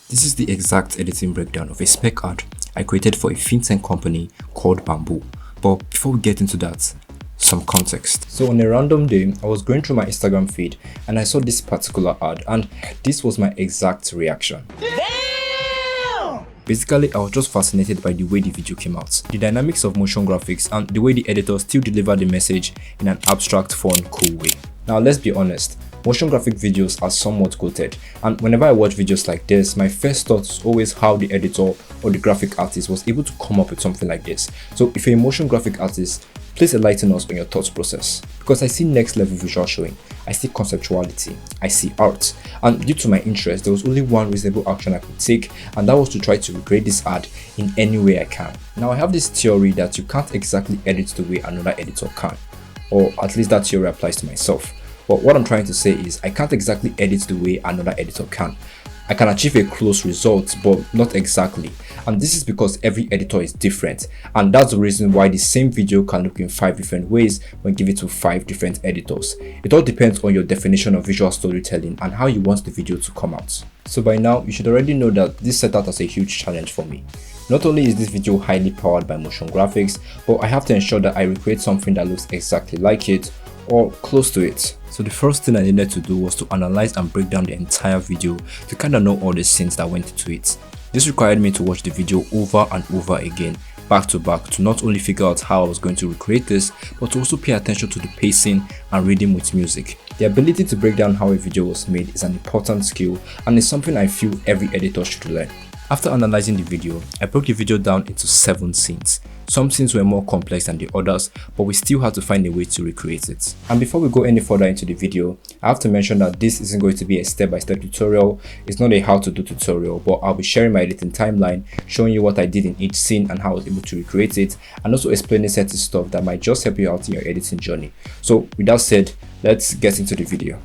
This is the exact editing breakdown of a spec ad I created for a fintech company called Bamboo. But before we get into that, some context. So on a random day, I was going through my Instagram feed and I saw this particular ad, and this was my exact reaction. Damn! Basically, I was just fascinated by the way the video came out, the dynamics of motion graphics, and the way the editor still delivered the message in an abstract, fun, cool way. Now let's be honest, motion graphic videos are somewhat quoted, and whenever I watch videos like this, my first thought is always how the editor or the graphic artist was able to come up with something like this. So if you're a motion graphic artist, please enlighten us on your thought process, because I see next level visual showing, I see conceptuality, I see art, and due to my interest, there was only one reasonable action I could take, and that was to try to recreate this ad in any way I can. Now I have this theory that you can't exactly edit the way another editor can, or at least that theory applies to myself. But what I'm trying to say is I can't exactly edit the way another editor can. I can achieve a close result, but not exactly. And this is because every editor is different. And that's the reason why the same video can look in 5 different ways when given to 5 different editors. It all depends on your definition of visual storytelling and how you want the video to come out. So by now, you should already know that this set out as a huge challenge for me. Not only is this video highly powered by motion graphics, but I have to ensure that I recreate something that looks exactly like it or close to it. So the first thing I needed to do was to analyze and break down the entire video to kind of know all the scenes that went into it. This required me to watch the video over and over again, back to back, to not only figure out how I was going to recreate this, but to also pay attention to the pacing and rhythm with music. The ability to break down how a video was made is an important skill, and is something I feel every editor should learn. After analyzing the video, I broke the video down into 7 scenes. Some scenes were more complex than the others, but we still had to find a way to recreate it. And before we go any further into the video, I have to mention that this isn't going to be a step-by-step tutorial. It's not a how-to-do tutorial, but I'll be sharing my editing timeline, showing you what I did in each scene and how I was able to recreate it, and also explaining certain stuff that might just help you out in your editing journey. So with that said, let's get into the video.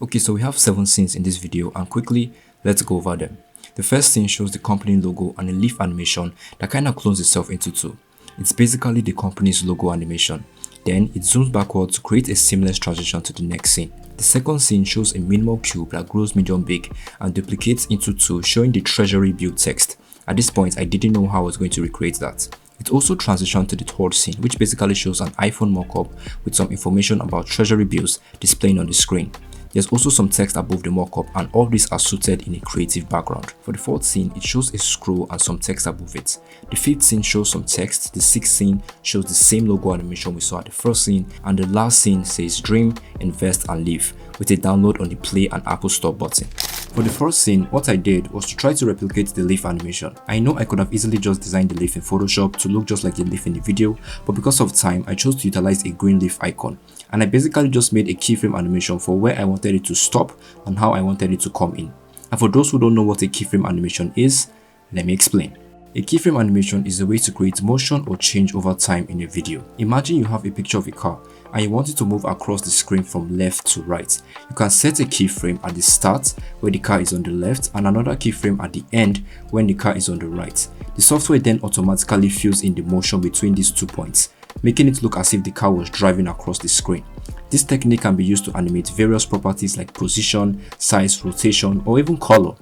Okay, so we have 7 scenes in this video, and quickly, let's go over them. The first scene shows the company logo and a leaf animation that kind of clones itself into 2. It's basically the company's logo animation. Then it zooms backward to create a seamless transition to the next scene. The second scene shows a minimal cube that grows medium big and duplicates into 2, showing the treasury bill text. At this point, I didn't know how I was going to recreate that. It also transitioned to the third scene, which basically shows an iPhone mockup with some information about treasury bills displaying on the screen. There's also some text above the mockup, and all these are suited in a creative background. For the fourth scene, it shows a scroll and some text above it. The fifth scene shows some text, the sixth scene shows the same logo animation we saw at the first scene, and the last scene says dream, invest and live, with a download on the Play and Apple Store button. For the first scene, what I did was to try to replicate the leaf animation. I know I could have easily just designed the leaf in Photoshop to look just like the leaf in the video, but because of time, I chose to utilize a green leaf icon. And I basically just made a keyframe animation for where I wanted it to stop and how I wanted it to come in. And for those who don't know what a keyframe animation is, let me explain. A keyframe animation is a way to create motion or change over time in a video. Imagine you have a picture of a car and you want it to move across the screen from left to right. You can set a keyframe at the start where the car is on the left and another keyframe at the end when the car is on the right. The software then automatically fills in the motion between these 2 points, making it look as if the car was driving across the screen. This technique can be used to animate various properties like position, size, rotation, or even color.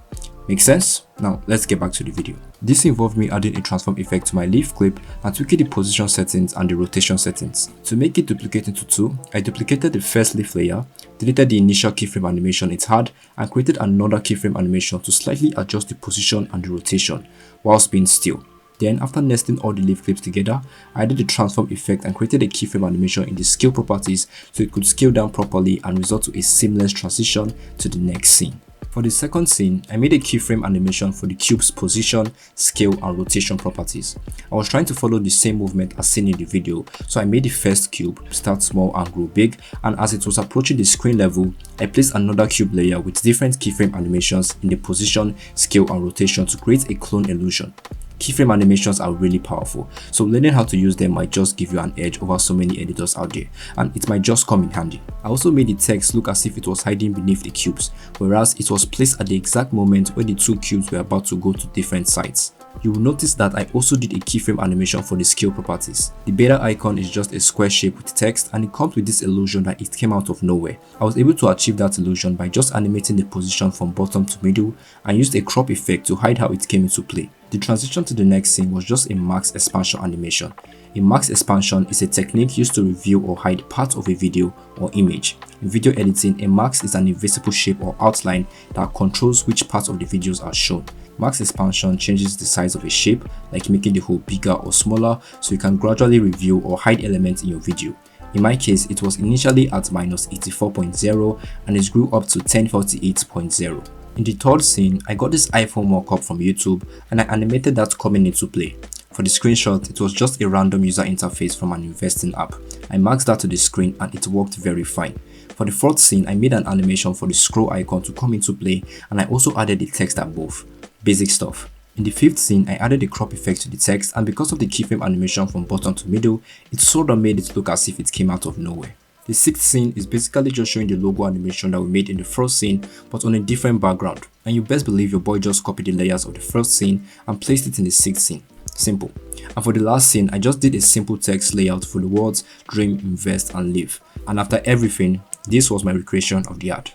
Make sense? Now let's get back to the video. This involved me adding a transform effect to my leaf clip and tweaking the position settings and the rotation settings. To make it duplicate into 2, I duplicated the first leaf layer, deleted the initial keyframe animation it had, and created another keyframe animation to slightly adjust the position and the rotation whilst being still. Then, after nesting all the leaf clips together, I added the transform effect and created a keyframe animation in the scale properties so it could scale down properly and result to a seamless transition to the next scene. For the second scene, I made a keyframe animation for the cube's position, scale and rotation properties. I was trying to follow the same movement as seen in the video, so I made the first cube start small and grow big, and as it was approaching the screen level, I placed another cube layer with different keyframe animations in the position, scale and rotation to create a clone illusion. Keyframe animations are really powerful, so learning how to use them might just give you an edge over so many editors out there, and it might just come in handy. I also made the text look as if it was hiding beneath the cubes, whereas it was placed at the exact moment where the 2 cubes were about to go to different sides. You will notice that I also did a keyframe animation for the scale properties. The beta icon is just a square shape with text, and it comes with this illusion that it came out of nowhere. I was able to achieve that illusion by just animating the position from bottom to middle and used a crop effect to hide how it came into play. The transition to the next scene was just a max expansion animation. A max expansion is a technique used to reveal or hide parts of a video or image. In video editing, a max is an invisible shape or outline that controls which parts of the videos are shown. Max expansion changes the size of a shape, like making the whole bigger or smaller, so you can gradually reveal or hide elements in your video. In my case, it was initially at -84.0 and it grew up to 1048.0. In the third scene, I got this iPhone mockup from YouTube and I animated that coming into play. For the screenshot, it was just a random user interface from an investing app. I maxed that to the screen and it worked very fine. For the fourth scene, I made an animation for the scroll icon to come into play and I also added the text above. Basic stuff. In the fifth scene, I added a crop effect to the text, and because of the keyframe animation from bottom to middle, it sort of made it look as if it came out of nowhere. The sixth scene is basically just showing the logo animation that we made in the first scene but on a different background, and you best believe your boy just copied the layers of the first scene and placed it in the sixth scene. Simple. And for the last scene, I just did a simple text layout for the words dream, invest and live. And after everything, this was my recreation of the ad.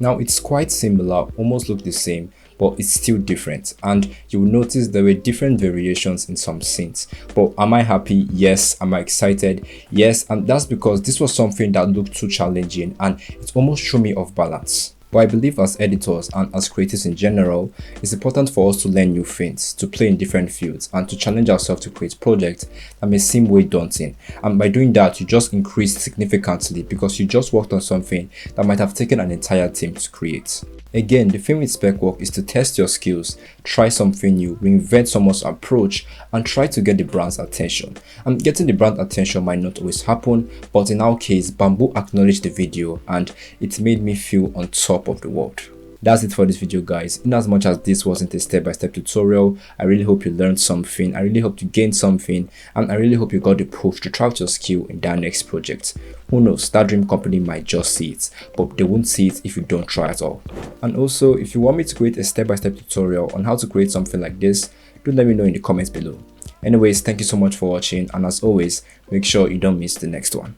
Now it's quite similar, almost look the same, but it's still different, and you will notice there were different variations in some scenes. But am I happy? Yes. Am I excited? Yes. And that's because this was something that looked too challenging and it almost threw me off balance. But I believe as editors and as creatives in general, it's important for us to learn new things, to play in different fields, and to challenge ourselves to create projects that may seem way daunting. And by doing that, you just increase significantly because you just worked on something that might have taken an entire team to create. Again, the thing with spec work is to test your skills, try something new, reinvent someone's approach, and try to get the brand's attention. And getting the brand attention might not always happen, but in our case, Bamboo acknowledged the video and it made me feel on top of the world. That's it for this video, guys. In as much as this wasn't a step-by-step tutorial, I really hope you learned something, I really hope you gained something, and I really hope you got the push to try out your skill in that next project. Who knows, that dream company might just see it, but they won't see it if you don't try at all. And also, if you want me to create a step-by-step tutorial on how to create something like this, do let me know in the comments below. Anyways, thank you so much for watching, and as always, make sure you don't miss the next one.